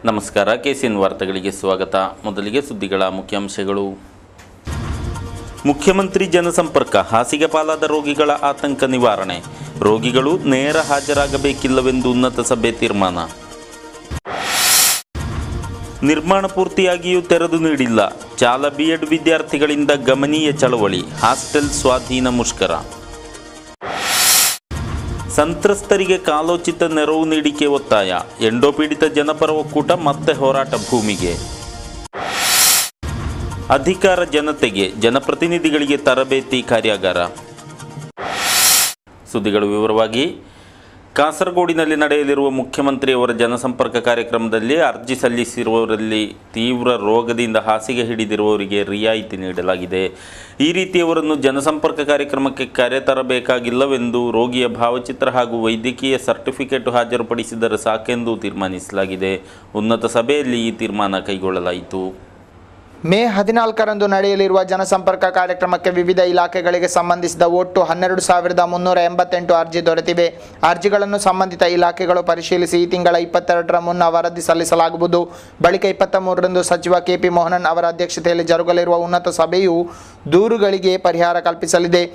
ನಮಸ್ಕಾರ, ಕೆಸಿಎನ್ ವಾರ್ತೆಗಳಿಗೆ ಸ್ವಾಗತ. ಮೊದಲಿಗೆ ಸುದ್ದಿಗಳ ಮುಖ್ಯಾಂಶಗಳು. ಮುಖ್ಯಮಂತ್ರಿ ಜನಸಂಪರ್ಕ, ಹಾಸಿಗೆ ಪಾಲಾದ ರೋಗಿಗಳ ಆತಂಕ ನಿವಾರಣೆ. ರೋಗಿಗಳು ನೇರ ಹಾಜರಾಗಬೇಕಿಲ್ಲವೆಂದು ಉನ್ನತ ಸಭೆ ತೀರ್ಮಾನ. ನಿರ್ಮಾಣ ಪೂರ್ತಿಯಾಗಿಯೂ ತೆರೆದು ನೀಡಿಲ್ಲ. ಚಾಲ ಬಿಎಡ್ ವಿದ್ಯಾರ್ಥಿಗಳಿಂದ ಗಮನೀಯ ಚಳವಳಿ. ಹಾಸ್ಟೆಲ್ ಸ್ವಾಧೀನ ಮುಷ್ಕರ. ಸಂತ್ರಸ್ತರಿಗೆ ಕಾಲೋಚಿತ ನೆರವು ನೀಡಿಕೆ ಒತ್ತಾಯ. ಎಂಡೋಪೀಡಿತ ಜನಪರ ಒಕ್ಕೂಟ ಮತ್ತೆ ಹೋರಾಟ ಭೂಮಿಗೆ. ಅಧಿಕಾರ ಜನತೆಗೆ, ಜನಪ್ರತಿನಿಧಿಗಳಿಗೆ ತರಬೇತಿ ಕಾರ್ಯಾಗಾರ. ಸುದ್ದಿಗಳು ವಿವರವಾಗಿ. ಕಾಸರಗೋಡಿನಲ್ಲಿ ನಡೆಯಲಿರುವ ಮುಖ್ಯಮಂತ್ರಿಯವರ ಜನಸಂಪರ್ಕ ಕಾರ್ಯಕ್ರಮದಲ್ಲಿ ಅರ್ಜಿ ಸಲ್ಲಿಸಿರುವವರಲ್ಲಿ ತೀವ್ರ ರೋಗದಿಂದ ಹಾಸಿಗೆ ಹಿಡಿದಿರುವವರಿಗೆ ರಿಯಾಯಿತಿ ನೀಡಲಾಗಿದೆ. ಈ ರೀತಿಯವರನ್ನು ಜನಸಂಪರ್ಕ ಕಾರ್ಯಕ್ರಮಕ್ಕೆ ಕರೆತರಬೇಕಾಗಿಲ್ಲವೆಂದು ರೋಗಿಯ ಭಾವಚಿತ್ರ ಹಾಗೂ ವೈದ್ಯಕೀಯ ಸರ್ಟಿಫಿಕೇಟ್ ಹಾಜರುಪಡಿಸಿದರೆ ಸಾಕೆಂದು ತೀರ್ಮಾನಿಸಲಾಗಿದೆ. ಉನ್ನತ ಸಭೆಯಲ್ಲಿ ಈ ತೀರ್ಮಾನ ಕೈಗೊಳ್ಳಲಾಯಿತು. ಮೇ 14ರಂದು ನಡೆಯಲಿರುವ ಜನಸಂಪರ್ಕ ಕಾರ್ಯಕ್ರಮಕ್ಕೆ ವಿವಿಧ ಇಲಾಖೆಗಳಿಗೆ ಸಂಬಂಧಿಸಿದ ಒಟ್ಟು 12,388 ಅರ್ಜಿ ದೊರೆತಿವೆ. ಅರ್ಜಿಗಳನ್ನು ಸಂಬಂಧಿತ ಇಲಾಖೆಗಳು ಪರಿಶೀಲಿಸಿ ಈ ತಿಂಗಳ 22ರ ಮುನ್ನ ವರದಿ ಸಲ್ಲಿಸಲಾಗುವುದು. ಬಳಿಕ 23ರಂದು ಸಚಿವ ಕೆಪಿ ಮೋಹನನ್ ಅವರ ಅಧ್ಯಕ್ಷತೆಯಲ್ಲಿ ಜರುಗಲಿರುವ ಉನ್ನತ ಸಭೆಯು ದೂರುಗಳಿಗೆ ಪರಿಹಾರ ಕಲ್ಪಿಸಲಿದೆ.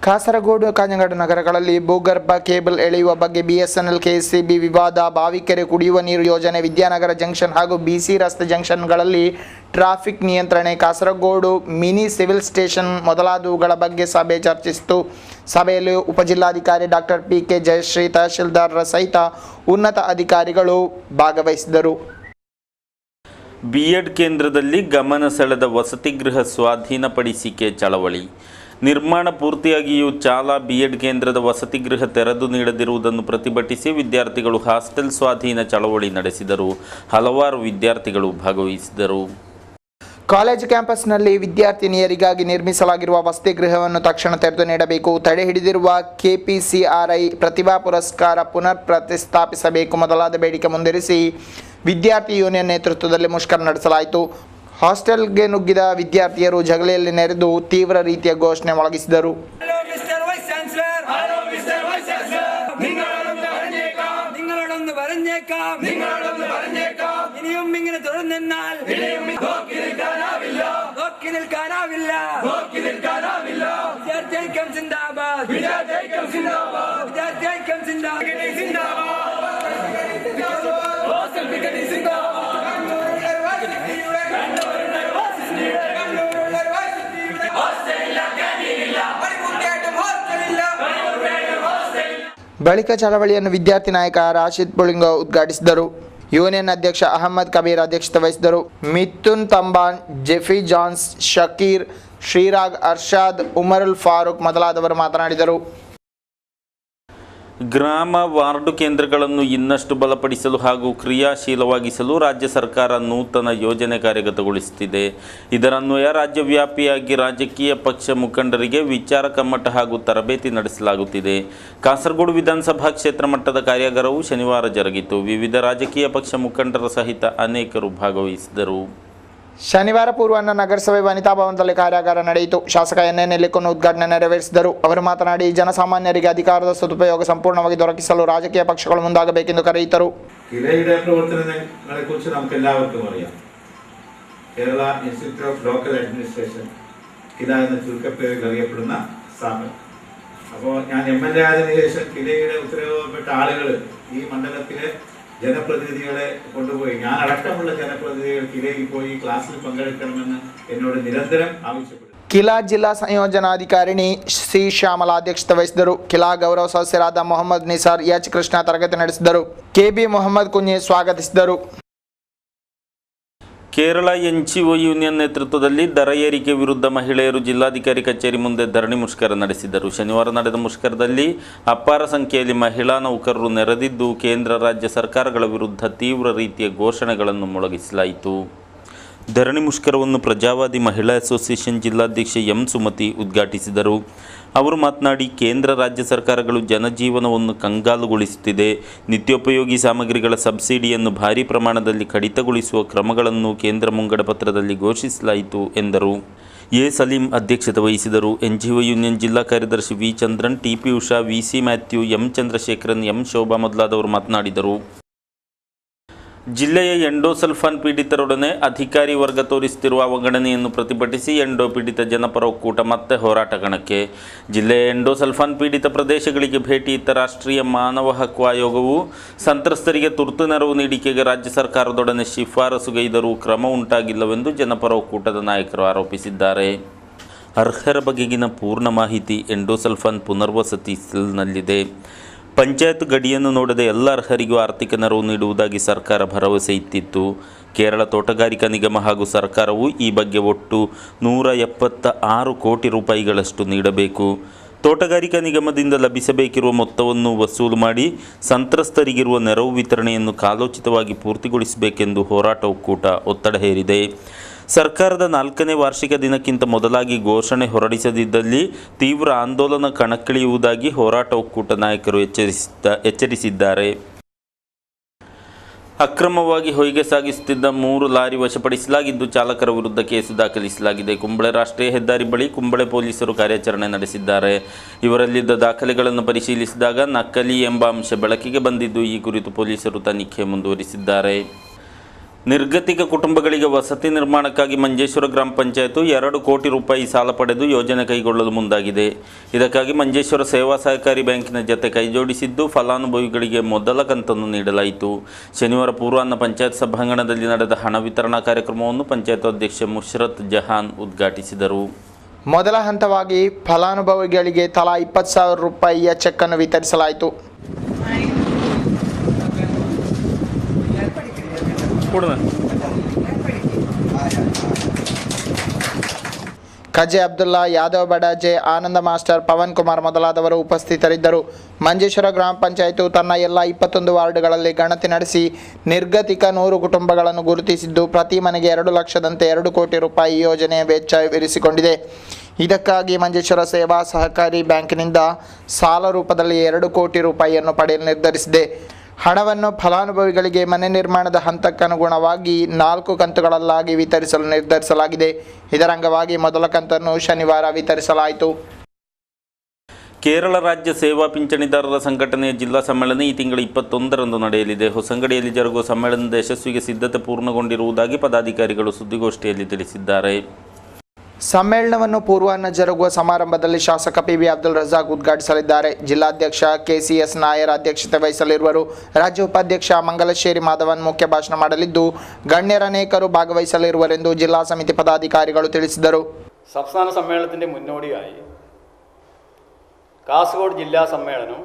ಕಾಸರಗೋಡು, ಕಾಂಜಂಗಾಡು ನಗರಗಳಲ್ಲಿ ಭೂಗರ್ಭ ಕೇಬಲ್ ಎಳೆಯುವ ಬಗ್ಗೆ ಬಿಎಸ್ಎನ್ಎಲ್ ಕೆಎಸ್ಸಿಬಿ ವಿವಾದ, ಬಾವಿಕೆರೆ ಕುಡಿಯುವ ನೀರು ಯೋಜನೆ, ವಿದ್ಯಾನಗರ ಜಂಕ್ಷನ್ ಹಾಗೂ ಬಿಸಿ ರಸ್ತೆ ಜಂಕ್ಷನ್ಗಳಲ್ಲಿ ಟ್ರಾಫಿಕ್ ನಿಯಂತ್ರಣೆ, ಕಾಸರಗೋಡು ಮಿನಿ ಸಿವಿಲ್ ಸ್ಟೇಷನ್ ಮೊದಲಾದವುಗಳ ಬಗ್ಗೆ ಸಭೆ ಚರ್ಚಿಸಿತು. ಸಭೆಯಲ್ಲಿ ಉಪಜಿಲ್ಲಾಧಿಕಾರಿ ಡಾಕ್ಟರ್ ಪಿಕೆ ಜಯಶ್ರೀ, ತಹಶೀಲ್ದಾರರ ಸಹಿತ ಉನ್ನತ ಅಧಿಕಾರಿಗಳು ಭಾಗವಹಿಸಿದರು. ಬಿಎಡ್ ಕೇಂದ್ರದಲ್ಲಿ ಗಮನ ಸೆಳೆದ ವಸತಿಗೃಹ ಸ್ವಾಧೀನಪಡಿಸಿಕೆ ಚಳವಳಿ. ನಿರ್ಮಾಣ ಪೂರ್ತಿಯಾಗಿಯೂ ಚಾಲ ಬಿಎಡ್ ಕೇಂದ್ರದ ವಸತಿಗೃಹ ತೆರೆದು ನೀಡದಿರುವುದನ್ನು ಪ್ರತಿಭಟಿಸಿ ವಿದ್ಯಾರ್ಥಿಗಳು ಹಾಸ್ಟೆಲ್ ಸ್ವಾಧೀನ ಚಳವಳಿ ನಡೆಸಿದರು. ಹಲವಾರು ವಿದ್ಯಾರ್ಥಿಗಳು ಭಾಗವಹಿಸಿದರು. ಕಾಲೇಜು ಕ್ಯಾಂಪಸ್ನಲ್ಲಿ ವಿದ್ಯಾರ್ಥಿನಿಯರಿಗಾಗಿ ನಿರ್ಮಿಸಲಾಗಿರುವ ವಸತಿಗೃಹವನ್ನು ತಕ್ಷಣ ತೆರೆದು ನೀಡಬೇಕು. ತಡೆ ಹಿಡಿದಿರುವ ಕೆಪಿಸಿಆರ್ಐ ಪ್ರತಿಭಾ ಪುರಸ್ಕಾರ ಪುನರ್ ಪ್ರತಿಷ್ಠಾಪಿಸಬೇಕು ಮೊದಲಾದ ಬೇಡಿಕೆ ಮುಂದಿರಿಸಿ ವಿದ್ಯಾರ್ಥಿ ಯೂನಿಯನ್ ನೇತೃತ್ವದಲ್ಲಿ ಮುಷ್ಕರ ನಡೆಸಲಾಯಿತು. ಹಾಸ್ಟೆಲ್ಗೆ ನುಗ್ಗಿದ ವಿದ್ಯಾರ್ಥಿಯರು ಜಗಲಿಯಲ್ಲಿ ನೆರೆದು ತೀವ್ರ ರೀತಿಯ ಘೋಷಣೆ ಮೊಳಗಿಸಿದರು. ಬಳಿಕ ಚಳವಳಿಯನ್ನು ವಿದ್ಯಾರ್ಥಿ ನಾಯಕ ರಾಶಿದ್ ಪುಳಿಂಗ ಉದ್ಘಾಟಿಸಿದರು. ಯೂನಿಯನ್ ಅಧ್ಯಕ್ಷ ಅಹಮದ್ ಕಬೀರ್ ಅಧ್ಯಕ್ಷತೆ ವಹಿಸಿದರು. ಮಿಥುನ್ ತಂಬಾನ್, ಜೆಫಿ ಜಾನ್ಸ್, ಶಕೀರ್, ಶ್ರೀರಾಗ್, ಅರ್ಷಾದ್, ಉಮರುಲ್ ಫಾರೂಕ್ ಮೊದಲಾದವರು ಮಾತನಾಡಿದರು. ಗ್ರಾಮ ವಾರ್ಡು ಕೇಂದ್ರಗಳನ್ನು ಇನ್ನಷ್ಟು ಬಲಪಡಿಸಲು ಹಾಗೂ ಕ್ರಿಯಾಶೀಲವಾಗಿಸಲು ರಾಜ್ಯ ಸರ್ಕಾರ ನೂತನ ಯೋಜನೆ ಕಾರ್ಯಗತಗೊಳಿಸುತ್ತಿದೆ. ಇದರನ್ವಯ ರಾಜ್ಯವ್ಯಾಪಿಯಾಗಿ ರಾಜಕೀಯ ಪಕ್ಷ ಮುಖಂಡರಿಗೆ ವಿಚಾರ ಕಮ್ಮಟ ಹಾಗೂ ತರಬೇತಿ ನಡೆಸಲಾಗುತ್ತಿದೆ. ಕಾಸರಗೋಡು ವಿಧಾನಸಭಾ ಕ್ಷೇತ್ರ ಮಟ್ಟದ ಕಾರ್ಯಾಗಾರವು ಶನಿವಾರ ಜರುಗಿತು. ವಿವಿಧ ರಾಜಕೀಯ ಪಕ್ಷ ಮುಖಂಡರ ಸಹಿತ ಅನೇಕರು ಭಾಗವಹಿಸಿದರು. ಶನಿವಾರ ಪೂರ್ವಾಹ್ನ ನಗರಸಭೆ ವನಿತಾ ಭವನದಲ್ಲಿ ಕಾರ್ಯಾಗಾರ ನಡೆಯಿತು. ಶಾಸಕ ಎನ್.ಎನ್. ನೆಲ್ಲಿಕೊನ್ ಉದ್ಘಾಟನೆ ನೆರವೇರಿಸಿದರು. ಅವರು ಮಾತನಾಡಿ, ಜನಸಾಮಾನ್ಯರಿಗೆ ಅಧಿಕಾರದ ಸದುಪಯೋಗ ಸಂಪೂರ್ಣವಾಗಿ ದೊರಕಿಸಲು ರಾಜಕೀಯ ಪಕ್ಷಗಳು ಮುಂದಾಗಬೇಕೆಂದು ಕರೆಯಿದರು. കിലയുടെ പ്രവർത്തനങ്ങളെ കുറിച്ച് നമുക്ക് എല്ലാവർക്കും അറിയാം. Kerala institute of local administration, KILA എന്ന ചുരുക്കപ്പേരിൽ അറിയപ്പെടുന്ന സ്ഥാപനം. അപ്പോൾ ഞാൻ എം.എൽ.എ. ആയതിനു ശേഷം കിലയുടെ ഉത്തരവാദപ്പെട്ട ആളുകൾ ഈ മണ്ഡലത്തിലെ ജനപ്രതിനിധികളെ കൊണ്ടുപോയി, ഞാൻ അടക്കമുള്ള ജനപ്രതിനിധികൾ കിലയിൽ പോയി ക്ലാസ്സിൽ പങ്കെടുക്കണമെന്ന് എന്നോട് നിരന്തരം ആവശ്യപ്പെട്ടു. ಕಿಲಾ ಜಿಲ್ಲಾ ಸಂಯೋಜನಾಧಿಕಾರಿಣಿ ಸಿ ಶ್ಯಾಮಲಾ ಅಧ್ಯಕ್ಷತೆ ವಹಿಸಿದರು. ಕಿಲಾ ಗೌರವ ಸದಸ್ಯರಾದ ಮೊಹಮ್ಮದ್ ನಿಸಾರ್, ಎಚ್ ಕೃಷ್ಣ ತರಗತಿ ನಡೆಸಿದರು. ಕೆಬಿ ಮೊಹಮ್ಮದ್ ಕುಂಜಿ ಸ್ವಾಗತಿಸಿದರು. ಕೇರಳ ಎನ್ಜಿಒ ಯೂನಿಯನ್ ನೇತೃತ್ವದಲ್ಲಿ ದರ ಏರಿಕೆ ವಿರುದ್ಧ ಮಹಿಳೆಯರು ಜಿಲ್ಲಾಧಿಕಾರಿ ಕಚೇರಿ ಮುಂದೆ ಧರಣಿ ಮುಷ್ಕರ ನಡೆಸಿದರು. ಶನಿವಾರ ನಡೆದ ಮುಷ್ಕರದಲ್ಲಿ ಅಪಾರ ಸಂಖ್ಯೆಯಲ್ಲಿ ಮಹಿಳಾ ನೌಕರರು ನೆರೆದಿದ್ದು ಕೇಂದ್ರ ರಾಜ್ಯ ಸರ್ಕಾರಗಳ ವಿರುದ್ಧ ತೀವ್ರ ರೀತಿಯ ಘೋಷಣೆಗಳನ್ನು ಮೊಳಗಿಸಲಾಯಿತು. ಧರಣಿ ಮುಷ್ಕರವನ್ನು ಪ್ರಜಾವಾದಿ ಮಹಿಳಾ ಅಸೋಸಿಯೇಷನ್ ಜಿಲ್ಲಾಧ್ಯಕ್ಷೆ ಎಂ ಸುಮತಿ ಉದ್ಘಾಟಿಸಿದರು. ಅವರು ಮಾತನಾಡಿ, ಕೇಂದ್ರ ರಾಜ್ಯ ಸರ್ಕಾರಗಳು ಜನಜೀವನವನ್ನು ಕಂಗಾಲುಗೊಳಿಸುತ್ತಿದೆ. ನಿತ್ಯೋಪಯೋಗಿ ಸಾಮಗ್ರಿಗಳ ಸಬ್ಸಿಡಿಯನ್ನು ಭಾರೀ ಪ್ರಮಾಣದಲ್ಲಿ ಕಡಿತಗೊಳಿಸುವ ಕ್ರಮಗಳನ್ನು ಕೇಂದ್ರ ಮುಂಗಡ ಪತ್ರದಲ್ಲಿ ಘೋಷಿಸಲಾಯಿತು ಎಂದರು. ಎ ಸಲೀಂ ಅಧ್ಯಕ್ಷತೆ ವಹಿಸಿದರು. ಎನ್ಜಿಒ ಯೂನಿಯನ್ ಜಿಲ್ಲಾ ಕಾರ್ಯದರ್ಶಿ V Chandran, TP Usha, VC Mathew, M Chandrasekharan, M Shobha ಮೊದಲಾದವರು ಮಾತನಾಡಿದರು. ಜಿಲ್ಲೆಯ ಎಂಡೋಸಲ್ಫಾನ್ ಪೀಡಿತರೊಡನೆ ಅಧಿಕಾರಿ ವರ್ಗ ತೋರಿಸುತ್ತಿರುವ ಅವಗಣನೆಯನ್ನು ಪ್ರತಿಭಟಿಸಿ ಎಂಡೋ ಪೀಡಿತ ಜನಪರ ಒಕ್ಕೂಟ ಮತ್ತೆ ಹೋರಾಟ ಕಣಕ್ಕೆ. ಜಿಲ್ಲೆಯ ಎಂಡೋಸಲ್ಫಾನ್ ಪೀಡಿತ ಪ್ರದೇಶಗಳಿಗೆ ಭೇಟಿ ಇತ್ತ ರಾಷ್ಟ್ರೀಯ ಮಾನವ ಹಕ್ಕು ಆಯೋಗವು ಸಂತ್ರಸ್ತರಿಗೆ ತುರ್ತು ನೆರವು ನೀಡಿಕೆಗೆ ರಾಜ್ಯ ಸರ್ಕಾರದೊಡನೆ ಶಿಫಾರಸುಗೈದರೂ ಕ್ರಮ ಉಂಟಾಗಿಲ್ಲವೆಂದು ಜನಪರ ಒಕ್ಕೂಟದ ನಾಯಕರು ಆರೋಪಿಸಿದ್ದಾರೆ. ಅರ್ಹರ ಬಗೆಗಿನ ಪೂರ್ಣ ಮಾಹಿತಿ ಎಂಡೋಸಲ್ಫಾನ್ ಪುನರ್ವಸತಿ ಸೆಲ್ನಲ್ಲಿದೆ. ಪಂಚಾಯತ್ ಗಡಿಯನ್ನು ನೋಡದೆ ಎಲ್ಲ ಅರ್ಹರಿಗೂ ಆರ್ಥಿಕ ನೆರವು ನೀಡುವುದಾಗಿ ಸರ್ಕಾರ ಭರವಸೆ ಇತ್ತಿತ್ತು. ಕೇರಳ ತೋಟಗಾರಿಕಾ ನಿಗಮ ಹಾಗೂ ಸರ್ಕಾರವು ಈ ಬಗ್ಗೆ ಒಟ್ಟು 176 ಕೋಟಿ ರೂಪಾಯಿಗಳಷ್ಟು ನೀಡಬೇಕು. ತೋಟಗಾರಿಕಾ ನಿಗಮದಿಂದ ಲಭಿಸಬೇಕಿರುವ ಮೊತ್ತವನ್ನು ವಸೂಲು ಮಾಡಿ ಸಂತ್ರಸ್ತರಿಗಿರುವ ನೆರವು ವಿತರಣೆಯನ್ನು ಕಾಲೋಚಿತವಾಗಿ ಪೂರ್ತಿಗೊಳಿಸಬೇಕೆಂದು ಹೋರಾಟ ಒಕ್ಕೂಟ ಒತ್ತಡ ಹೇರಿದೆ. ಸರ್ಕಾರದ 4ನೇ ವಾರ್ಷಿಕ ದಿನಕ್ಕಿಂತ ಮೊದಲಾಗಿ ಘೋಷಣೆ ಹೊರಡಿಸದಿದ್ದಲ್ಲಿ ತೀವ್ರ ಆಂದೋಲನ ಕಣಕ್ಕಿಳಿಯುವುದಾಗಿ ಹೋರಾಟ ಒಕ್ಕೂಟ ನಾಯಕರು ಎಚ್ಚರಿಸಿದ್ದಾರೆ. ಅಕ್ರಮವಾಗಿ ಹೊಯ್ಗೆ ಸಾಗಿಸುತ್ತಿದ್ದ 3 ಲಾರಿ ವಶಪಡಿಸಲಾಗಿದ್ದು ಚಾಲಕರ ವಿರುದ್ಧ ಕೇಸು ದಾಖಲಿಸಲಾಗಿದೆ. ಕುಂಬಳೆ ರಾಷ್ಟ್ರೀಯ ಹೆದ್ದಾರಿ ಬಳಿ ಕುಂಬಳೆ ಪೊಲೀಸರು ಕಾರ್ಯಾಚರಣೆ ನಡೆಸಿದ್ದಾರೆ. ಇವರಲ್ಲಿದ್ದ ದಾಖಲೆಗಳನ್ನು ಪರಿಶೀಲಿಸಿದಾಗ ನಕಲಿ ಎಂಬ ಅಂಶ ಬೆಳಕಿಗೆ ಬಂದಿದ್ದು, ಈ ಕುರಿತು ಪೊಲೀಸರು ತನಿಖೆ ಮುಂದುವರಿಸಿದ್ದಾರೆ. ನಿರ್ಗತಿಕ ಕುಟುಂಬಗಳಿಗೆ ವಸತಿ ನಿರ್ಮಾಣಕ್ಕಾಗಿ ಮಂಜೇಶ್ವರ ಗ್ರಾಮ ಪಂಚಾಯತ್ 2 ಕೋಟಿ ರೂಪಾಯಿ ಸಾಲ ಪಡೆದು ಯೋಜನೆ ಕೈಗೊಳ್ಳಲು ಮುಂದಾಗಿದೆ. ಇದಕ್ಕಾಗಿ ಮಂಜೇಶ್ವರ ಸೇವಾ ಸಹಕಾರಿ ಬ್ಯಾಂಕಿನ ಜತೆ ಕೈಜೋಡಿಸಿದ್ದು, ಫಲಾನುಭವಿಗಳಿಗೆ ಮೊದಲ ಕಂತನ್ನು ನೀಡಲಾಯಿತು. ಶನಿವಾರ ಪೂರ್ವಾಹ್ನ ಪಂಚಾಯತ್ ಸಭಾಂಗಣದಲ್ಲಿ ನಡೆದ ಹಣ ವಿತರಣಾ ಕಾರ್ಯಕ್ರಮವನ್ನು ಪಂಚಾಯತ್ ಅಧ್ಯಕ್ಷೆ ಮುಷರತ್ ಜಹಾನ್ ಉದ್ಘಾಟಿಸಿದರು. ಮೊದಲ ಹಂತವಾಗಿ ಫಲಾನುಭವಿಗಳಿಗೆ ತಲಾ 20,000 ರೂಪಾಯಿಯ ಚೆಕ್ ಅನ್ನು ವಿತರಿಸಲಾಯಿತು. ಖಜೆ ಅಬ್ದುಲ್ಲಾ, ಯಾದವ್ ಬಡಾಜೆ, ಆನಂದ ಮಾಸ್ಟರ್, ಪವನ್ ಕುಮಾರ್ ಮೊದಲಾದವರು ಉಪಸ್ಥಿತರಿದ್ದರು. ಮಂಜೇಶ್ವರ ಗ್ರಾಮ ಪಂಚಾಯಿತು ತನ್ನ ಎಲ್ಲ 21 ವಾರ್ಡ್ಗಳಲ್ಲಿ ಗಣತಿ ನಡೆಸಿ ನಿರ್ಗತಿಕ 100 ಕುಟುಂಬಗಳನ್ನು ಗುರುತಿಸಿದ್ದು, ಪ್ರತಿ ಮನೆಗೆ 2 ಲಕ್ಷದಂತೆ 2 ಕೋಟಿ ರೂಪಾಯಿ ಯೋಜನೆಯ ವೆಚ್ಚ ಇರಿಸಿಕೊಂಡಿದೆ. ಇದಕ್ಕಾಗಿ ಮಂಜೇಶ್ವರ ಸೇವಾ ಸಹಕಾರಿ ಬ್ಯಾಂಕಿನಿಂದ ಸಾಲ ರೂಪದಲ್ಲಿ 2 ಕೋಟಿ ರೂಪಾಯಿಯನ್ನು ಪಡೆಯಲು ನಿರ್ಧರಿಸಿದೆ. ಹಣವನ್ನು ಫಲಾನುಭವಿಗಳಿಗೆ ಮನೆ ನಿರ್ಮಾಣದ ಹಂತಕ್ಕನುಗುಣವಾಗಿ 4 ಕಂತುಗಳಲ್ಲಾಗಿ ವಿತರಿಸಲು ನಿರ್ಧರಿಸಲಾಗಿದೆ. ಇದರ ಅಂಗವಾಗಿ ಮೊದಲ ಕಂತನ್ನು ಶನಿವಾರ ವಿತರಿಸಲಾಯಿತು. ಕೇರಳ ರಾಜ್ಯ ಸೇವಾ ಪಿಂಚಣಿದಾರರ ಸಂಘಟನೆಯ ಜಿಲ್ಲಾ ಸಮ್ಮೇಳನ ಈ ತಿಂಗಳ 21ರಂದು ನಡೆಯಲಿದೆ. ಹೊಸಂಗಡಿಯಲ್ಲಿ ಜರುಗುವ ಸಮ್ಮೇಳನದ ಯಶಸ್ವಿಗೆ ಸಿದ್ಧತೆ ಪೂರ್ಣಗೊಂಡಿರುವುದಾಗಿ ಪದಾಧಿಕಾರಿಗಳು ಸುದ್ದಿಗೋಷ್ಠಿಯಲ್ಲಿ ತಿಳಿಸಿದ್ದಾರೆ. ಸಮ್ಮೇಳನವನ್ನು ಪೂರ್ವಾಹ್ನ ಜರುಗುವ ಸಮಾರಂಭದಲ್ಲಿ ಶಾಸಕ PB ಅಬ್ದುಲ್ ರಜಾಕ್ ಉದ್ಘಾಟಿಸಲಿದ್ದಾರೆ. ಜಿಲ್ಲಾಧ್ಯಕ್ಷ KCS ನಾಯರ್ ಅಧ್ಯಕ್ಷತೆ ವಹಿಸಲಿರುವರು. ರಾಜ್ಯ ಉಪಾಧ್ಯಕ್ಷ ಮಂಗಲಶ್ಶೇರಿ ಮಾಧವನ್ ಮುಖ್ಯ ಭಾಷಣ ಮಾಡಲಿದ್ದು, ഗണ്യരನೇಕರು ഭാഗവഹിಸಲಿರುವರೆಂದು ജില്ലാ സമിತಿ പദാധികാരിಗಳು ತಿಳಿಸಿದರು. സംസ്ഥാന സമ്മേളനത്തിന്റെ മുന്നോടിയായി കാസർഗോഡ് ജില്ലാ സമ്മേളനം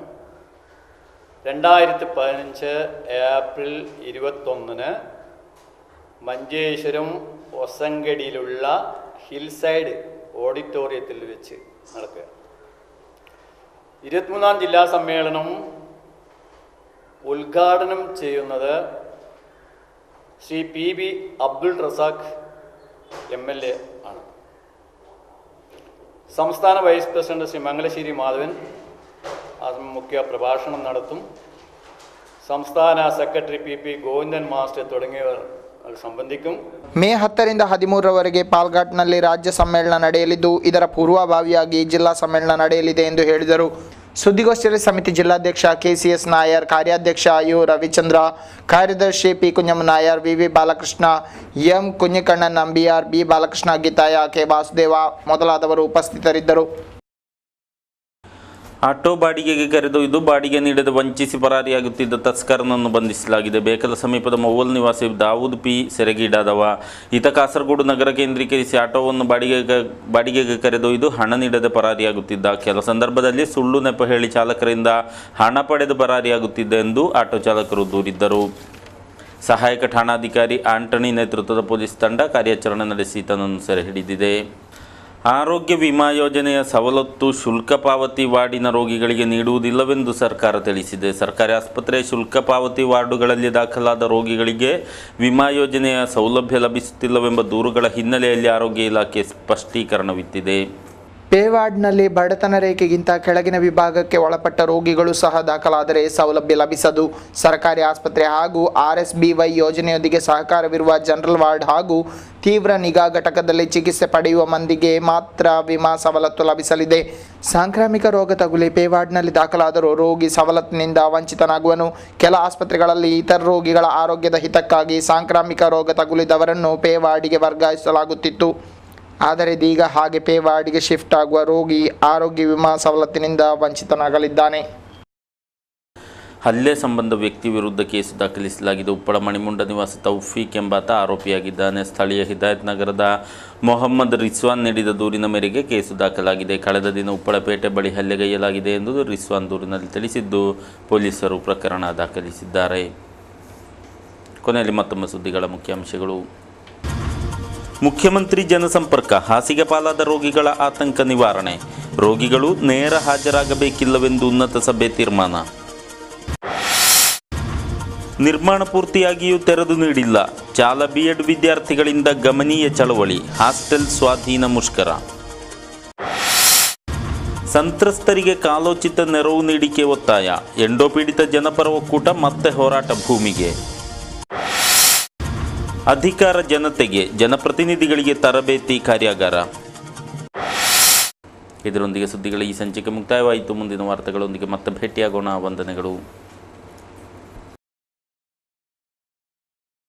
2015 ഏപ്രിൽ 21 മഞ്ചേശ്വരം ഒസങ്കടിയിലുള്ള ഹിൽസൈഡ് ഓഡിറ്റോറിയത്തിൽ വെച്ച് നടക്കുക. 23ാം ജില്ലാ സമ്മേളനം ഉദ്ഘാടനം ചെയ്യുന്നത് ശ്രീ PB അബ്ദുൾ റസാഖ് MLA ആണ്. സംസ്ഥാന വൈസ് പ്രസിഡന്റ് ശ്രീ മംഗലശ്ശേരി മാധവൻ മുഖ്യ പ്രഭാഷണം നടത്തും. സംസ്ഥാന സെക്രട്ടറി PP ഗോവിന്ദൻ മാസ്റ്റർ തുടങ്ങിയവർ ಸಂಬಂಧಿಕಂ. ಮೇ 10ರಿಂದ 13ರವರೆಗೆ ಪಾಲ್ಘಾಟ್ನಲ್ಲಿ ರಾಜ್ಯ ಸಮ್ಮೇಳನ ನಡೆಯಲಿದ್ದು, ಇದರ ಪೂರ್ವಭಾವಿಯಾಗಿ ಜಿಲ್ಲಾ ಸಮ್ಮೇಳನ ನಡೆಯಲಿದೆ ಎಂದು ಹೇಳಿದರು. ಸುದ್ದಿಗೋಷ್ಠಿಯಲ್ಲಿ ಸಮಿತಿ ಜಿಲ್ಲಾಧ್ಯಕ್ಷ KCS ನಾಯರ್, ಕಾರ್ಯಾಧ್ಯಕ್ಷ ಯು ರವಿಚಂದ್ರ, ಕಾರ್ಯದರ್ಶಿ P ಕುಂಜಮ್ಮ Nair, VV Balakrishna, M ಕುഞ്ഞിಕಣ್ಣನ್ Nambiar, B Balakrishna ಗೀತಾಯ, K Vasudeva ಮೊದಲಾದವರು ಉಪಸ್ಥಿತರಿದ್ದರು. ಆಟೋ ಬಾಡಿಗೆಗೆ ಕರೆದೊಯ್ದು ಬಾಡಿಗೆ ನೀಡದೆ ವಂಚಿಸಿ ಪರಾರಿಯಾಗುತ್ತಿದ್ದ ತಸ್ಕರನನ್ನು ಬಂಧಿಸಲಾಗಿದೆ. ಬೇಕಲ ಸಮೀಪದ ಮೌವಲ್ ನಿವಾಸಿ ದಾವೂದ್ P ಸೆರೆಗೀಡಾದವ. ಈತ ಕಾಸರಗೋಡು ನಗರ ಕೇಂದ್ರೀಕರಿಸಿ ಆಟೋವನ್ನು ಬಾಡಿಗೆಗೆ ಕರೆದೊಯ್ದು ಹಣ ನೀಡದೆ ಪರಾರಿಯಾಗುತ್ತಿದ್ದ. ಕೆಲ ಸಂದರ್ಭದಲ್ಲಿ ಸುಳ್ಳು ನೆಪ ಹೇಳಿ ಚಾಲಕರಿಂದ ಹಣ ಪಡೆದು ಪರಾರಿಯಾಗುತ್ತಿದ್ದ ಎಂದು ಆಟೋ ಚಾಲಕರು ದೂರಿದ್ದರು. ಸಹಾಯಕ ಠಾಣಾಧಿಕಾರಿ ಆಂಟನಿ ನೇತೃತ್ವದ ಪೊಲೀಸ್ ತಂಡ ಕಾರ್ಯಾಚರಣೆ ನಡೆಸಿ ಈತನನ್ನು ಸೆರೆ ಹಿಡಿದಿದೆ. ಆರೋಗ್ಯ ವಿಮಾ ಯೋಜನೆಯ ಸವಲತ್ತು ಶುಲ್ಕ ಪಾವತಿ ವಾರ್ಡಿನ ರೋಗಿಗಳಿಗೆ ನೀಡುವುದಿಲ್ಲವೆಂದು ಸರ್ಕಾರ ತಿಳಿಸಿದೆ. ಸರ್ಕಾರಿ ಆಸ್ಪತ್ರೆಯ ಶುಲ್ಕ ಪಾವತಿ ವಾರ್ಡುಗಳಲ್ಲಿ ದಾಖಲಾದ ರೋಗಿಗಳಿಗೆ ವಿಮಾ ಯೋಜನೆಯ ಸೌಲಭ್ಯ ಲಭಿಸುತ್ತಿಲ್ಲವೆಂಬ ದೂರುಗಳ ಹಿನ್ನೆಲೆಯಲ್ಲಿ ಆರೋಗ್ಯ ಇಲಾಖೆ ಸ್ಪಷ್ಟೀಕರಣವಿತ್ತಿದೆ. ಪೇವಾರ್ಡ್ನಲ್ಲಿ ಬಡತನ ರೇಖೆಗಿಂತ ಕೆಳಗಿನ ವಿಭಾಗಕ್ಕೆ ಒಳಪಟ್ಟ ರೋಗಿಗಳು ಸಹ ದಾಖಲಾದರೆ ಸೌಲಭ್ಯ ಲಭಿಸದು. ಸರ್ಕಾರಿ ಆಸ್ಪತ್ರೆ ಹಾಗೂ RSBY ಯೋಜನೆಯೊಂದಿಗೆ ಸಹಕಾರವಿರುವ ಜನರಲ್ ವಾರ್ಡ್ ಹಾಗೂ ತೀವ್ರ ನಿಗಾ ಘಟಕದಲ್ಲಿ ಚಿಕಿತ್ಸೆ ಪಡೆಯುವ ಮಂದಿಗೆ ಮಾತ್ರ ವಿಮಾ ಸವಲತ್ತು ಲಭಿಸಲಿದೆ. ಸಾಂಕ್ರಾಮಿಕ ರೋಗ ತಗುಲಿ ಪೇವಾರ್ಡ್ನಲ್ಲಿ ದಾಖಲಾದರೂ ರೋಗಿ ಸವಲತ್ತಿನಿಂದ ವಂಚಿತನಾಗುವನು. ಕೆಲ ಆಸ್ಪತ್ರೆಗಳಲ್ಲಿ ಇತರ ರೋಗಿಗಳ ಆರೋಗ್ಯದ ಹಿತಕ್ಕಾಗಿ ಸಾಂಕ್ರಾಮಿಕ ರೋಗ ತಗುಲಿದವರನ್ನು ಪೇವಾರ್ಡಿಗೆ ವರ್ಗಾಯಿಸಲಾಗುತ್ತಿತ್ತು. ಆದರೆ ಇದೀಗ ಹಾಗೆ ಪೇವಾರ್ಡಿಗೆ ಶಿಫ್ಟ್ ಆಗುವ ರೋಗಿ ಆರೋಗ್ಯ ವಿಮಾ ಸವಲತ್ತಿನಿಂದ ವಂಚಿತನಾಗಲಿದ್ದಾನೆ. ಹಲ್ಲೆ ಸಂಬಂಧ ವ್ಯಕ್ತಿ ವಿರುದ್ಧ ಕೇಸು ದಾಖಲಿಸಲಾಗಿದೆ. ಉಪ್ಪಳ ಮಣಿಮುಂಡ ನಿವಾಸ ತೌಫೀಕ್ ಎಂಬಾತ ಆರೋಪಿಯಾಗಿದ್ದಾನೆ. ಸ್ಥಳೀಯ ಹಿದಾಯತ್ ನಗರದ ಮೊಹಮ್ಮದ್ ರಿಸ್ವಾನ್ ನೀಡಿದ ದೂರಿನ ಮೇರೆಗೆ ಕೇಸು ದಾಖಲಾಗಿದೆ. ಕಳೆದ ದಿನ ಉಪ್ಪಳಪೇಟೆ ಬಳಿ ಹಲ್ಲೆಗೈಯಲಾಗಿದೆ ಎಂದು ರಿಸ್ವಾನ್ ದೂರಿನಲ್ಲಿ ತಿಳಿಸಿದ್ದು, ಪೊಲೀಸರು ಪ್ರಕರಣ ದಾಖಲಿಸಿದ್ದಾರೆ. ಕೊನೆಯಲ್ಲಿ ಮತ್ತೊಮ್ಮೆ ಸುದ್ದಿಗಳ ಮುಖ್ಯಾಂಶಗಳು. ಮುಖ್ಯಮಂತ್ರಿ ಜನಸಂಪರ್ಕ, ಹಾಸಿಗೆ ಪಾಲಾದ ರೋಗಿಗಳ ಆತಂಕ ನಿವಾರಣೆ, ರೋಗಿಗಳು ನೇರ ಹಾಜರಾಗಬೇಕಿಲ್ಲವೆಂದು ಉನ್ನತ ಸಭೆ ತೀರ್ಮಾನ. ನಿರ್ಮಾಣ ಪೂರ್ತಿಯಾಗಿಯೂ ತೆರೆದು ನೀಡಿಲ್ಲ, ಚಾಲ B.Ed ವಿದ್ಯಾರ್ಥಿಗಳಿಂದ ಗಮನೀಯ ಚಳವಳಿ, ಹಾಸ್ಟೆಲ್ ಸ್ವಾಧೀನ ಮುಷ್ಕರ. ಸಂತ್ರಸ್ತರಿಗೆ ಕಾಲೋಚಿತ ನೆರವು ನೀಡಿಕೆ ಒತ್ತಾಯ, ಎಂಡೋಪೀಡಿತ ಜನಪರ ಒಕ್ಕೂಟ ಮತ್ತೆ ಹೋರಾಟ ಭೂಮಿಗೆ. ಅಧಿಕಾರ ಜನತೆಗೆ, ಜನಪ್ರತಿನಿಧಿಗಳಿಗೆ ತರಬೇತಿ ಕಾರ್ಯಾಗಾರ. ಇದರೊಂದಿಗೆ ಸುದ್ದಿಗಳ ಈ ಸಂಚಿಕೆ ಮುಕ್ತಾಯವಾಯಿತು. ಮುಂದಿನ ವಾರ್ತೆಗಳೊಂದಿಗೆ ಮತ್ತೆ ಭೇಟಿಯಾಗೋಣ. ವಂದನೆಗಳು.